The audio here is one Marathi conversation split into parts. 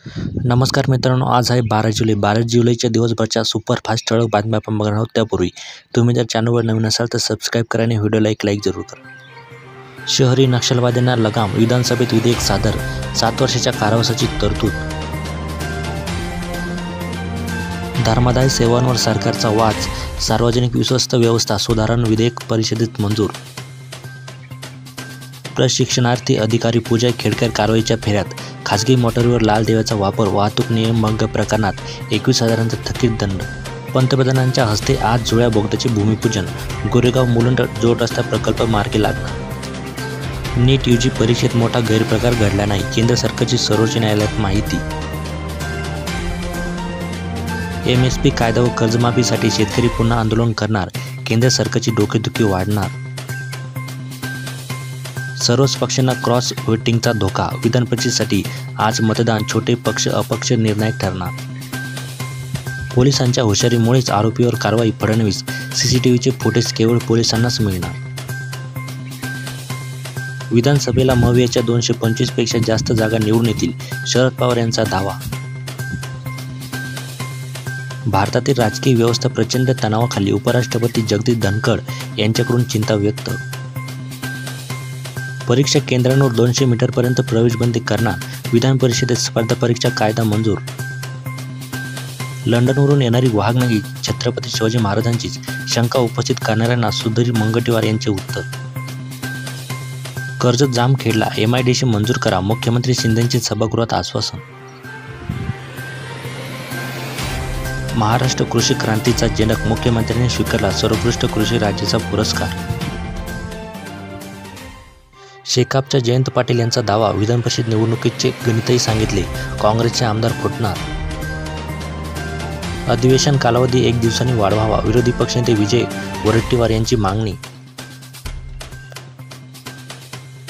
नमस्कार मित्रांनो, आज आहे 12 जुलैच्या दिवसभरच्या सुपरफास्ट ठळक बातम्या आपण बघणार आहोत. त्यापूर्वी तुम्ही जर चॅनलवर नवीन असाल तर सबस्क्राईब करा आणि व्हिडिओला एक लाईक जरूर करा. शहरी नक्षलवाद्यांना लगाम, विधानसभेत विधेयक सादर, 7 वर्षाच्या कारावासाची तरतूद. धर्मादाय सेवांवर सरकारचा वाच, सार्वजनिक विश्वस्त व्यवस्था सुधारणा विधेयक परिषदेत मंजूर. प्रशिक्षणार्थी अधिकारी पूजा खेडकर कारवाईच्या फेऱ्यात. खासगी मोटारीवर लाल दिव्याचा वापर, वाहतूक नियम भंग प्रकरणात 21,000चा थकीत दंड. पंतप्रधानांच्या हस्ते आज जुळ्या बोगद्याचे भूमिपूजन. गोरेगाव मुलुंड जोड रस्ता प्रकल्प मार्गी लागणार. नीट यूजी परीक्षेत मोठा गैरप्रकार घडला नाही, केंद्र सरकारची सर्वोच्च न्यायालयात माहिती. MSP कायदा व कर्जमाफीसाठी शेतकरी पुन्हा आंदोलन करणार, केंद्र सरकारची डोकेदुखी वाढणार. सर्वच पक्षांना क्रॉस व्होटिंगचा धोका, विधान परिषदेसाठी आज मतदान, छोटे पक्ष अपक्ष निर्णायक ठरणार. पोलिसांच्या हुशारीमुळेच आरोपीवर कारवाई, फडणवीस. CCTVचे फुटेज केवळ पोलिसांनाच मिळणार. विधानसभेला मवियाच्या 225 पेक्षा जास्त जागा निवडून येतील, शरद पवार यांचा दावा. भारतातील राजकीय व्यवस्था प्रचंड तणावाखाली, उपराष्ट्रपती जगदीप धनखड यांच्याकडून चिंता व्यक्त. परीक्षा केंद्रांवर 200 मीटरपर्यंत प्रवेशबंदी करणार, विधान परिषदेत स्पर्धा परीक्षा कायदा मंजूर. लंडनवरून येणारी वाहनगी छत्रपती शिवाजी महाराजांचीच, शंका उपस्थित करणाऱ्यांना सुधीर मुनगंटीवार यांचे उत्तर. कर्जत जामखेडला MIDC मंजूर करा, मुख्यमंत्री शिंदेंचे सभागृहात आश्वासन. महाराष्ट्र कृषी क्रांतीचा जनक, मुख्यमंत्र्यांनी स्वीकारला सर्वोत्कृष्ट कृषी राज्याचा पुरस्कार. शेकापच्या जयंत पाटील यांचा दावा, विधान परिषद निवडणुकीचे गणितही सांगितले, काँग्रेसचे आमदार फुटणार. अधिवेशन कालावधी 1 दिवसांनी वाढवावा, विरोधी पक्षनेते विजय वडेट्टीवार यांची मागणी.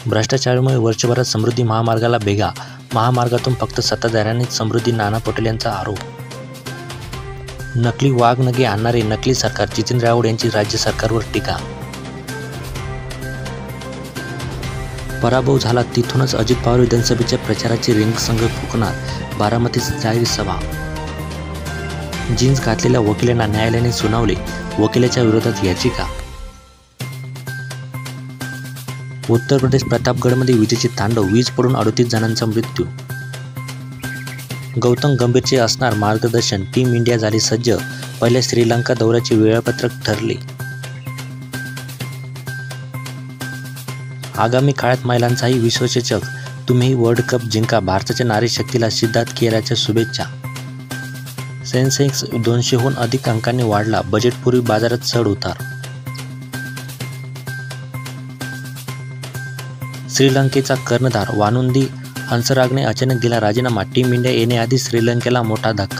भ्रष्टाचारामुळे वर्षभरात समृद्धी महामार्गाला भेगा, महामार्गातून फक्त सत्ताधाऱ्यांनीच समृद्धी, नाना पटोले यांचा आरोप. नकली वाघनगे आणणारे नकली सरकार, जितेंद्र आव्हाड यांची राज्य सरकारवर टीका. पराभव झाला तिथूनच अजित पवार विधानसभेच्या प्रचाराची रिंगसंग फुंकणार, बारामतीत जाहीर सभा. जीन्स घातलेल्या वकिलांना न्यायालयाने सुनावले, वकिलाच्या विरोधात याचिका. उत्तर प्रदेश प्रतापगडमध्ये विजेचे तांडव, वीज पडून 38 जणांचा मृत्यू. गौतम गंभीरचे असणार मार्गदर्शन, टीम इंडिया झाली सज्ज, पहिल्या श्रीलंका दौऱ्याचे वेळापत्रक ठरले. आगामी काळात महिलांचाही विश्वचषक, तुम्हीही वर्ल्ड कप जिंका, भारताच्या नारी शक्तीला सिद्धार्थ केराच्या शुभेच्छा. सेन्सेक्स 200हून अधिक अंकांनी वाढला, बजेटपूर्वी बाजारात चढ उतार. श्रीलंकेचा कर्णधार वानुंदी हंसराजने अचानक दिला राजीनामा, टीम इंडिया येण्याआधी श्रीलंकेला मोठा धक्का.